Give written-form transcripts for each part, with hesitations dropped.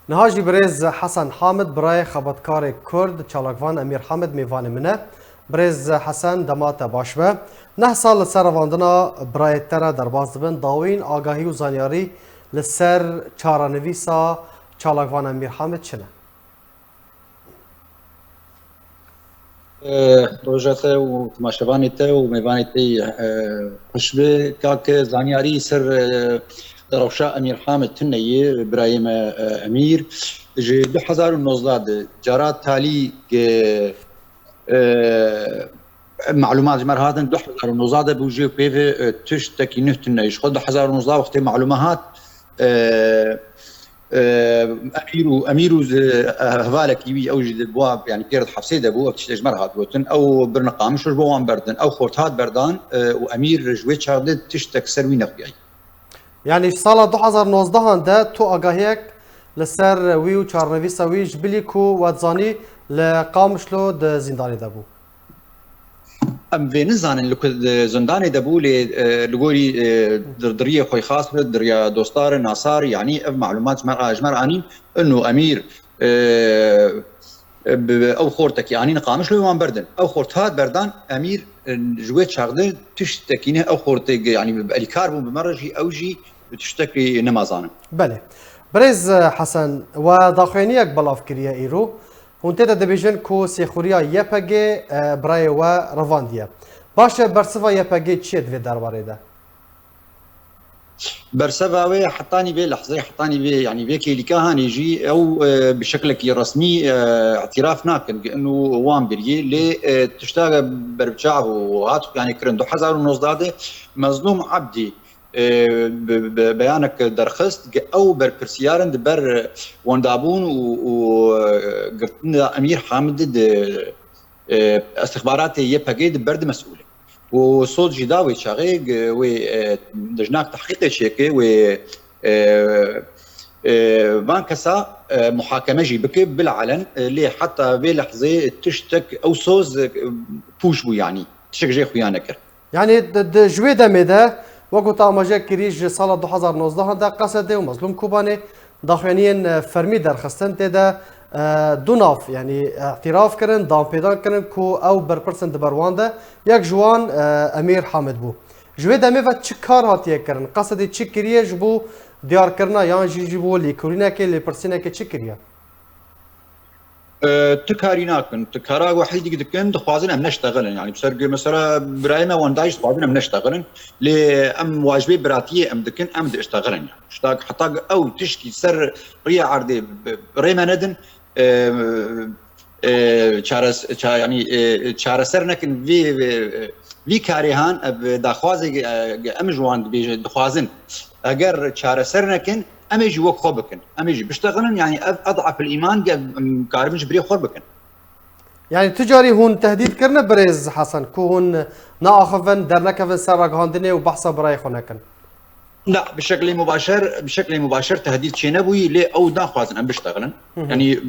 نهاجي بريز حسن حامد براي خبطكار كرد چالاکوان امیر حامد میوان منه بريز حسن دمات باشبه نه سال سر واندنا برای تره در بازدبن داوین آگاهی و زانیاری لسر چارانویسا چالاکوان امیر حامد چنه؟ روجاته و تماشاوانيته و ميوانيتي خوشبه كاك زانياري سر روشا امير حامد تنيي برايم امير جي 2019 جارات تالي معلومات جمر هذا 2019 بوجي بيف تشتكي نهتنا يشخد 2019 وقت معلومات اميرو هفالك يبي اوجد البواب يعني بيرد حفسيده بو اكتشج مرهات بوتن او برنقام شو بوان بردن او خورتات بردان وامير جوي شاردد تشتك سروي نقياي يعني سال 2019 ده تو آگاهيك لسر ويو چارنويسا وي جبليكو واتزاني لقامشلو ده زنداني ده بو ام في نزان لو زنداني دبو لغوري دريه خوي خاص دريا دوستار ناصار يعني معلومات جمر اني انه امير او خورتك يعني نقامش لو بردن او خورتات بردان امير جويت شاغده تشتكينه او خورتك يعني بالكاربو بمرجي اوجي تشتكي نمازانه بله بريز حسن وداخوينيك بالافكريا ايرو هونتي دبيجن كو سيخوريا يپگي براي و روانديا باشه برسوا يپگي تشيد في درباري ده برسباوي حطاني بي لحظه حطاني بي يعني بيكي اللي كان يجي او بشكل رسمي اعتراف ناكن انه وان بري لي تشتاق بربشعب وهات يعني كرندو حزار ونصداده مظلوم عبدي بيانك درخست او بركرسيارن بر وندابون وقرتنا امير حامد استخباراتي يبقيد برد مسؤوله وصوت جداوي شاغيق و دجناك تحقيق شيكي و بانكسا محاكمه جي بك بالعلن اللي حتى بلحظه تشتك او صوز بوشبو يعني تشك جي خويانكر يعني جوي دمده وقت اماجه كريج سال 2019 ده قصده ومظلوم كوباني داخوانيين فرمي درخستن ده دوناف يعني اعتراف كرن دام پیدا كرن كو او برپرسن دبروانده يك جوان امير حامد بو جوي دمه و چه کار هاتيه كرن قصده چه كريه جبو ديار كرنا يان جي بو ليكورينا كي لپرسينا كي چه كريه تكاريناكن تكارا وحيد دكن دخوازن ام نشتغلن يعني بسرق مثلا برايما واندايش دخوازن ام نشتغلن لام واجبي براتيه ام دكن ام اشتغلن يعني اشتاق حتى او تشكي سر ريا عردي ريما ندن چارس يعني چارسرنكن في كاريهان دخوازي ام جوان دخوازن اگر چارسرنكن ام يجي وك خربكن ام يجي بيشتغلن يعني اضعف الايمان قارب جبري خربكن يعني تجاري هون تهديد كرنا بريز حسن كو هون ناخفن درنكفن سرق هاندني وبحثا براي خونكن لا بشكل مباشر تهديد شي نبوي لي او ناخذن ام بيشتغلن يعني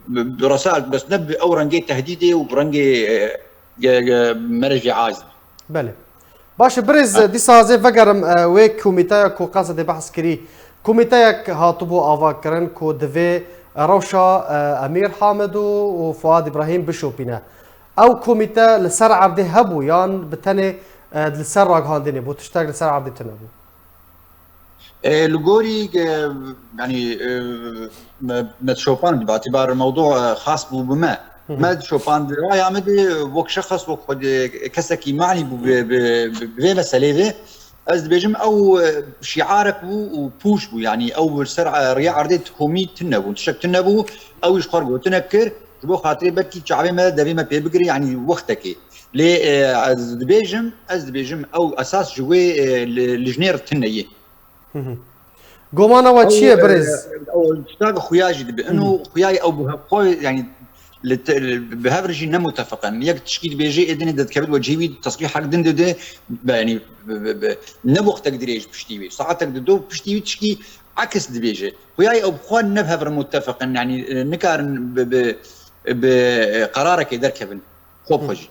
برسائل بس نبي او رنجي تهديدي ورنجي مرجي عايز بله باش بريز دي سازي فقرم ويك كوميتايا كو قصد بحث كري كوميتايك هاتبو آوا کرن كو دوی روشا امير حامد وفؤاد ابراهيم بشوبينا او كوميتا لسر عرضي هبو يان بتني لسر راغاندني بو تشتاق لسر عرضي تنبو لغوري يعني ما شوبان باعتبار الموضوع خاص بو بما ما شوبان راي عمدي وك شخص وك كسكي معني بي مساله از بيجم او شعارك وبوش بو يعني او سرعه ريا عرضت كومي تنبو تشك تنبو او يشخر بو تنكر بو خاطري بكي شعبي ما دبي ما بيبقري يعني وقتك لي از بيجم او اساس جوي لجنير تنيه قومانا واتشي بريز او تشتاق خوياجي بانه خوياي او بو يعني بهافرجي نمو متفقا يك تشكيل بيجي ادن دد كبد وجيبي تصريح حق دند يعني نبوخ تقدريش بشتيوي ساعتك دو بشتيوي تشكي عكس دبيجي وياي او بخوان نبهفر متفقا يعني نكارن بقرارك يدركبن خوب خجي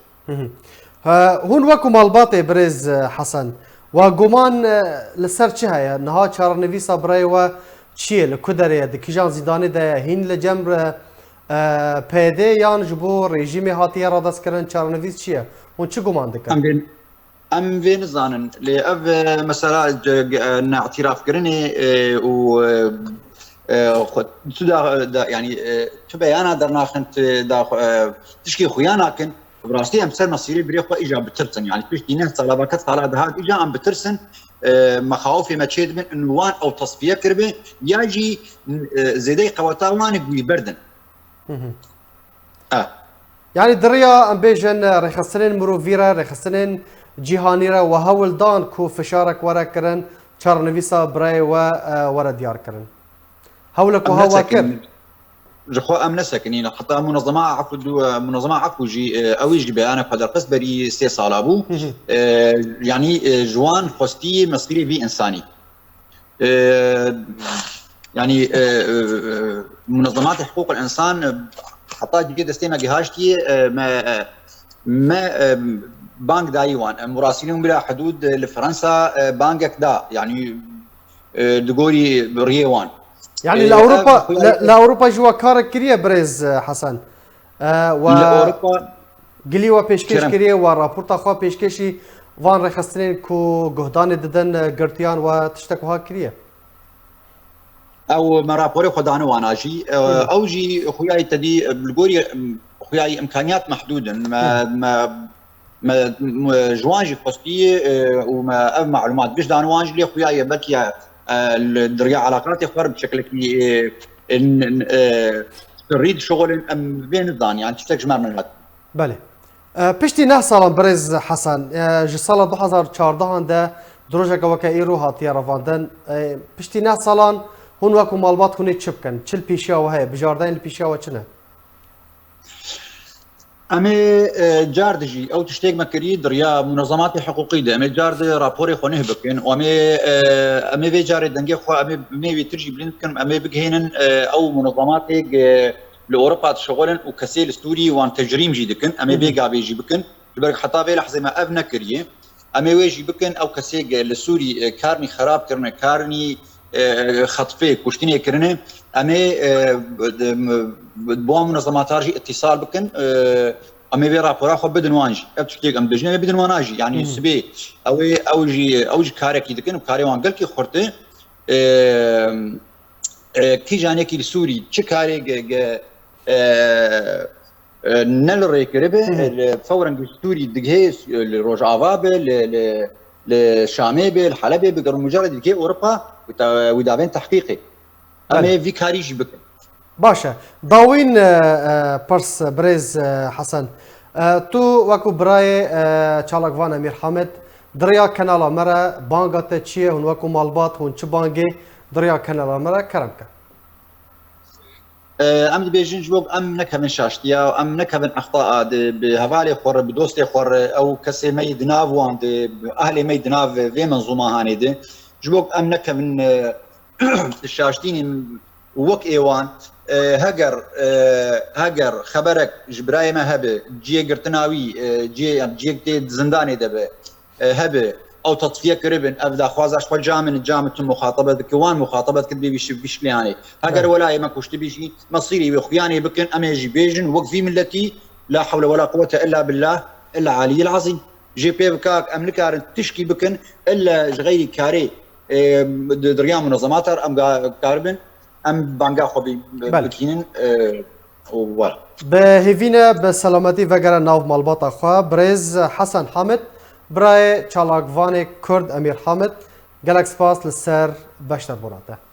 هون وكو مالباطي بريز حسن وقومان لسر چه هيا نها چارنويسا براي و چیه لکودره دکیجان زیدانی ده هین لجمر پیده یان جبو رژیم هاتیه را دست کردن چارنویس چیه؟ اون چه گمان دکن؟ ام فين زانن لأف مثلا اعتراف كرني و تدا يعني تبيانا درنا خنت دا تشكي خويانا كن براستي ام سر مصيري بريخو اجا بترسن يعني فيش دينه طلبات على هذا اجا ام بترسن مخاوفي ما تشيد من عنوان او تصفيه كربه يجي زيدي قوتاوان يقول بردن يعني دريا ام بيجن رخصتين مروفيرا رخصتين جیهانی را و هول دان کو فشارک ورا کرن چارنویسا برای و ورا دیار کرن هولک و هوا کرد جخو ام نسكنين حتى منظمه عفو جي اويج بيانا قدر قص بري 3 سال ابو يعني جوان خوستي مصيري في انساني يعني منظمات حقوق الانسان حتى جديد استيما جهاجتي ما بانك دايوان مراسلين بلا حدود لفرنسا بانكك دا يعني دغوري ريوان يعني لاوروبا جوا كارك كريه بريز حسن و لاوروبا قليوا بيشكش كريه و رابورتا خو بيشكشي وان رخصتين كو جهدان ددن قرتيان و تشتكوها كريه او مرابوري خدانو واناجي او جي خوياي تدي بالغوري خوياي امكانيات محدوده ما جوانجي خوستي وما معلومات بيش دانوانج لي خويا بكيا الدريا علاقات يخبر بشكل كي تريد شغل ام بين الدان يعني تشتكش مرمنات بله پشتی نه سالان برز حسن جی سال 2014 ده دروجه وکا ایرو هاتی رواندن پشتی نه سالان هون وکو مالبات کنید چه بکن چل پیشیا و هی بجاردین پیشیا و چنه امي جارد جي او تشتيق مكري دريا منظمات حقوقيه امي جارد رابوري خونه بكن امي في جارد دنجي خو امي بترجي بلينكن امي بجهينن او منظمات لاوروبا شغلن وكسيل ستوري وان تجريم جي دكن امي بيجا بيجي بكن برك حتى في لحظه ما ابنا كريه امي ويجي بكن او كسيج للسوري كارني خراب كرنا كارني خطفه كشتني كرنه امي بو منظمات رجي اتصال بكن امي في رابورا خو بدن وانج ابتشتيق ام بجنه بدن واناجي يعني سبي اوجي كاركي دكن كاري وان قال كي خرته كي جانيكي السوري تشكاري نلري كربه فورا السوري دغه الروجافاب للشامي الحلبي بقر مجرد كي اوروبا ودابين تحقيقي امي في كاريجي بك باشا داوين برس بريز حسن تو وكو براي چالک وان امیر حامد دريا كنالا مرا بانغات تشيه هون وكو مالبات هون چ بانغي دريا كنالا مرا كرمك ام بيجن جوب ام نكمن شاشتيا ام نكمن اخطاء بهفالي خور بدوستي خور او كسي ميد ناف وان اهلي ميد ناف في منظومه هاني دي جوب ام نكمن الشاشتين وك ايوان هجر خبرك جبراي ما هبه جي قرتناوي جي زنداني دبه هبه او تطفيه كربن ابدا خوازاش خو جامن مخاطبه كوان مخاطبه كدبي بشكل يعني هجر ولا ما كشت بيجي مصيري وخياني بكن اميجي بيجن وقفي ملتي لا حول ولا قوه الا بالله الا علي العظيم جي بي بكاك املكار تشكي بكن الا غيري كاري دريام منظمات ام كاربن ام بانگا خوبی بکینن ولا بهیوینه به سلامتی وگر ناو مالبات خو برز حسن حامد برای چالاکوان کرد امیر حامد گلکس پاس لسر بشتر براته